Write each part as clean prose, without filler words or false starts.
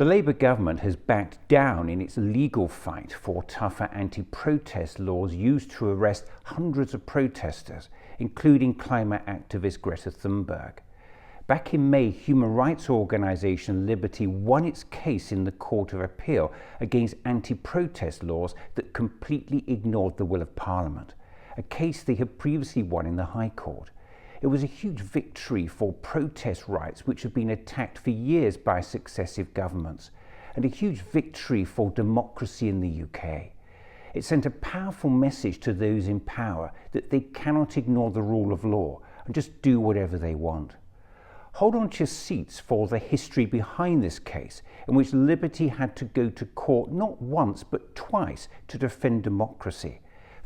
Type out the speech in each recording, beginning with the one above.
The Labour government has backed down in its legal fight for tougher anti-protest laws used to arrest hundreds of protesters, including climate activist Greta Thunberg. Back in May, human rights organisation Liberty won its case in the Court of Appeal against anti-protest laws that completely ignored the will of Parliament, a case they had previously won in the High Court. It was a huge victory for protest rights which have been attacked for years by successive governments, and a huge victory for democracy in the UK. It sent a powerful message to those in power that they cannot ignore the rule of law and just do whatever they want. Hold on to your seats for the history behind this case, in which Liberty had to go to court not once but twice to defend democracy,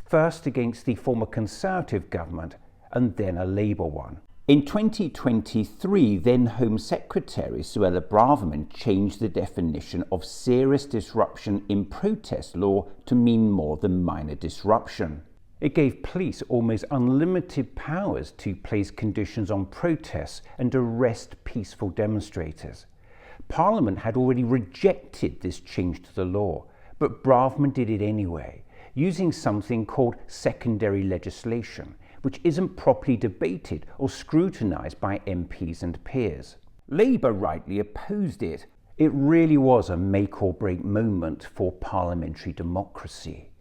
first against the former Conservative government and then a Labour one. In 2023, then Home Secretary Suella Braverman changed the definition of serious disruption in protest law to mean more than minor disruption. It gave police almost unlimited powers to place conditions on protests and arrest peaceful demonstrators. Parliament had already rejected this change to the law, but Braverman did it anyway, using something called secondary legislation, which isn't properly debated or scrutinised by MPs and peers. Labour rightly opposed it. It really was a make or break moment for parliamentary democracy.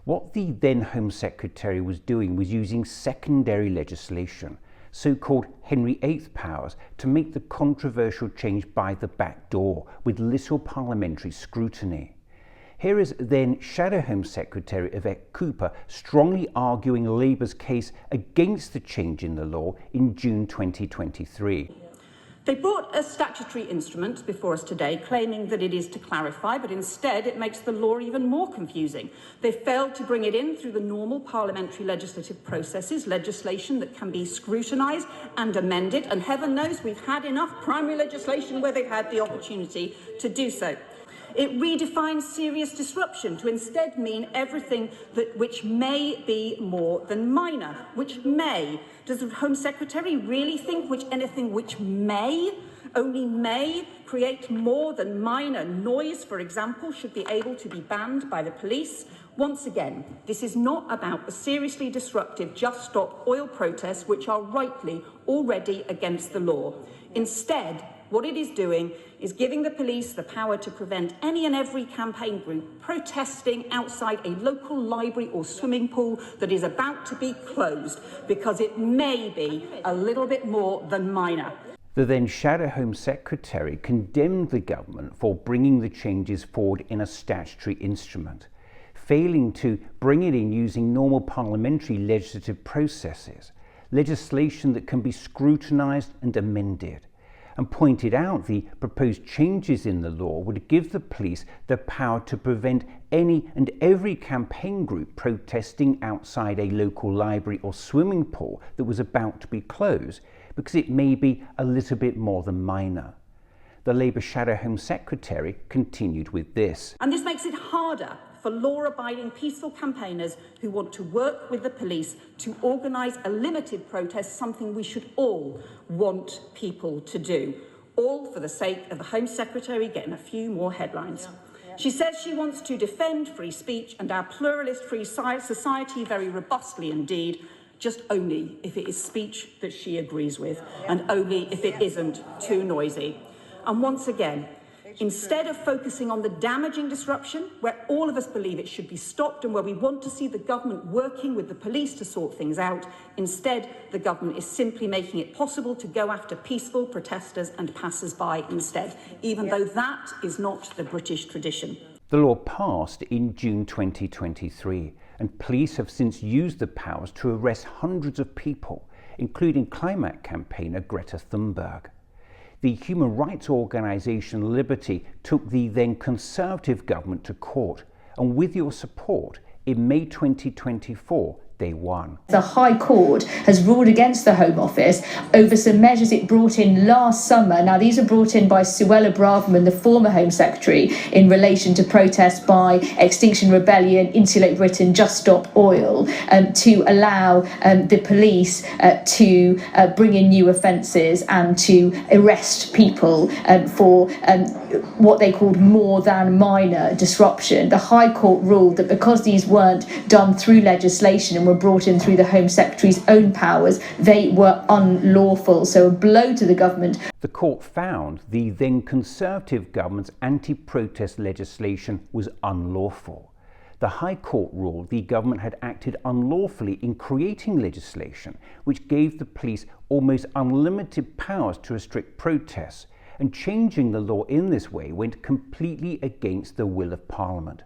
What the then Home Secretary was doing was using secondary legislation, so-called Henry VIII powers, to make the controversial change by the back door with little parliamentary scrutiny. Here is then Shadow Home Secretary Yvette Cooper strongly arguing Labour's case against the change in the law in June 2023. They brought a statutory instrument before us today claiming that it is to clarify, but instead it makes the law even more confusing. They failed to bring it in through the normal parliamentary legislative processes, legislation that can be scrutinised and amended, and heaven knows we've had enough primary legislation where they've had the opportunity to do so. It redefines serious disruption to instead mean everything which may be more than minor. Which may? Does the Home Secretary really think anything which may, only may, create more than minor noise, for example, should be able to be banned by the police? Once again, this is not about the seriously disruptive Just Stop Oil protests, which are rightly already against the law. Instead, what it is doing is giving the police the power to prevent any and every campaign group protesting outside a local library or swimming pool that is about to be closed because it may be a little bit more than minor. The then Shadow Home Secretary condemned the government for bringing the changes forward in a statutory instrument, failing to bring it in using normal parliamentary legislative processes, legislation that can be scrutinised and amended, and pointed out the proposed changes in the law would give the police the power to prevent any and every campaign group protesting outside a local library or swimming pool that was about to be closed, because it may be a little bit more than minor. The Labour Shadow Home Secretary continued with this. And this makes it harder for law-abiding peaceful campaigners who want to work with the police to organise a limited protest, something we should all want people to do, all for the sake of the Home Secretary getting a few more headlines. She says she wants to defend free speech and our pluralist free society very robustly indeed, just only if it is speech that she agrees with and only if it isn't too noisy. And once again, instead of focusing on the damaging disruption, where all of us believe it should be stopped and where we want to see the government working with the police to sort things out, instead the government is simply making it possible to go after peaceful protesters and passers-by instead, even though that is not the British tradition. The law passed in June 2023, and police have since used the powers to arrest hundreds of people, including climate campaigner Greta Thunberg. The human rights organisation Liberty took the then Conservative government to court, and with your support, in May 2024, they won. The High Court has ruled against the Home Office over some measures it brought in last summer. Now, these were brought in by Suella Braverman, the former Home Secretary, in relation to protests by Extinction Rebellion, Insulate Britain, Just Stop Oil, to allow the police to bring in new offences and to arrest people for what they called more than minor disruption. The High Court ruled that because these weren't done through legislation and were brought in through the Home Secretary's own powers, they were unlawful. So a blow to the government. The court found the then Conservative government's anti-protest legislation was unlawful. The High Court ruled the government had acted unlawfully in creating legislation which gave the police almost unlimited powers to restrict protests, and changing the law in this way went completely against the will of Parliament.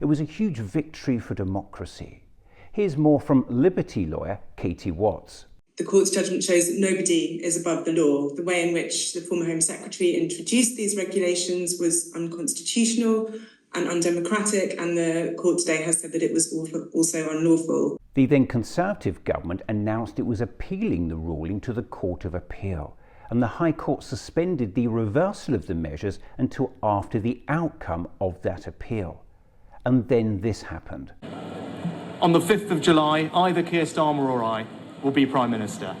It was a huge victory for democracy. Here's more from Liberty lawyer Katie Watts. The court's judgment shows that nobody is above the law. The way in which the former Home Secretary introduced these regulations was unconstitutional and undemocratic, and the court today has said that it was also unlawful. The then Conservative government announced it was appealing the ruling to the Court of Appeal, and the High Court suspended the reversal of the measures until after the outcome of that appeal. And then this happened. On the 5th of July, either Keir Starmer or I will be Prime Minister.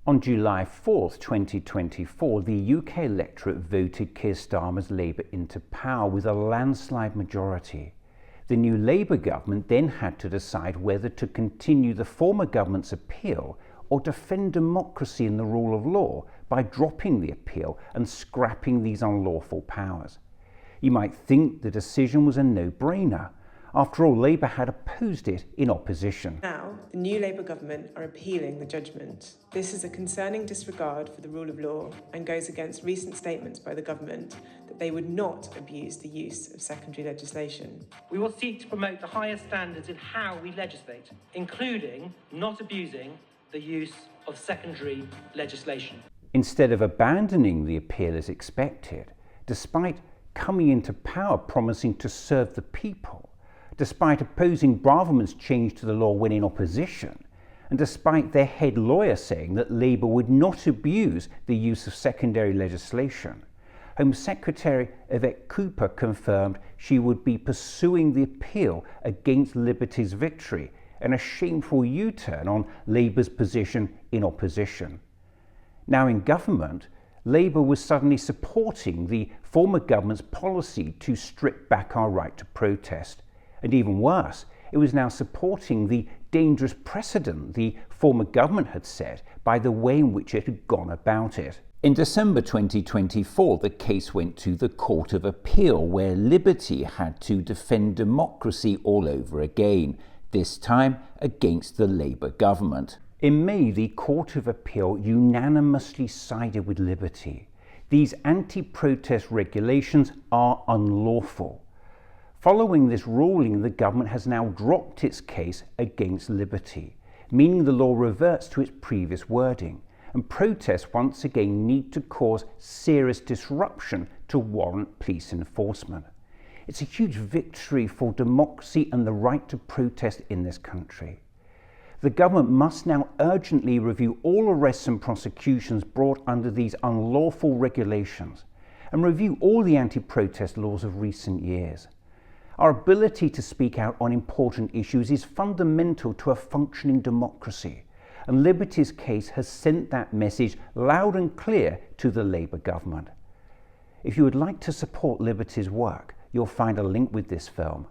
On July 4th, 2024, the UK electorate voted Keir Starmer's Labour into power with a landslide majority. The new Labour government then had to decide whether to continue the former government's appeal or defend democracy and the rule of law by dropping the appeal and scrapping these unlawful powers. You might think the decision was a no-brainer. After all, Labour had opposed it in opposition. Now, the new Labour government are appealing the judgment. This is a concerning disregard for the rule of law and goes against recent statements by the government that they would not abuse the use of secondary legislation. We will seek to promote the highest standards in how we legislate, including not abusing the use of secondary legislation. Instead of abandoning the appeal as expected, despite coming into power promising to serve the people, despite opposing Braverman's change to the law when in opposition, and despite their head lawyer saying that Labour would not abuse the use of secondary legislation, Home Secretary Yvette Cooper confirmed she would be pursuing the appeal against Liberty's victory, and a shameful U-turn on Labour's position in opposition. Now in government, Labour was suddenly supporting the former government's policy to strip back our right to protest. And even worse, it was now supporting the dangerous precedent the former government had set by the way in which it had gone about it. In December 2024, the case went to the Court of Appeal, where Liberty had to defend democracy all over again, this time against the Labour government. In May, the Court of Appeal unanimously sided with Liberty. These anti-protest regulations are unlawful. Following this ruling, the government has now dropped its case against Liberty, meaning the law reverts to its previous wording, and protests once again need to cause serious disruption to warrant police enforcement. It's a huge victory for democracy and the right to protest in this country. The government must now urgently review all arrests and prosecutions brought under these unlawful regulations, and review all the anti-protest laws of recent years. Our ability to speak out on important issues is fundamental to a functioning democracy, and Liberty's case has sent that message loud and clear to the Labour government. If you would like to support Liberty's work, you'll find a link with this film.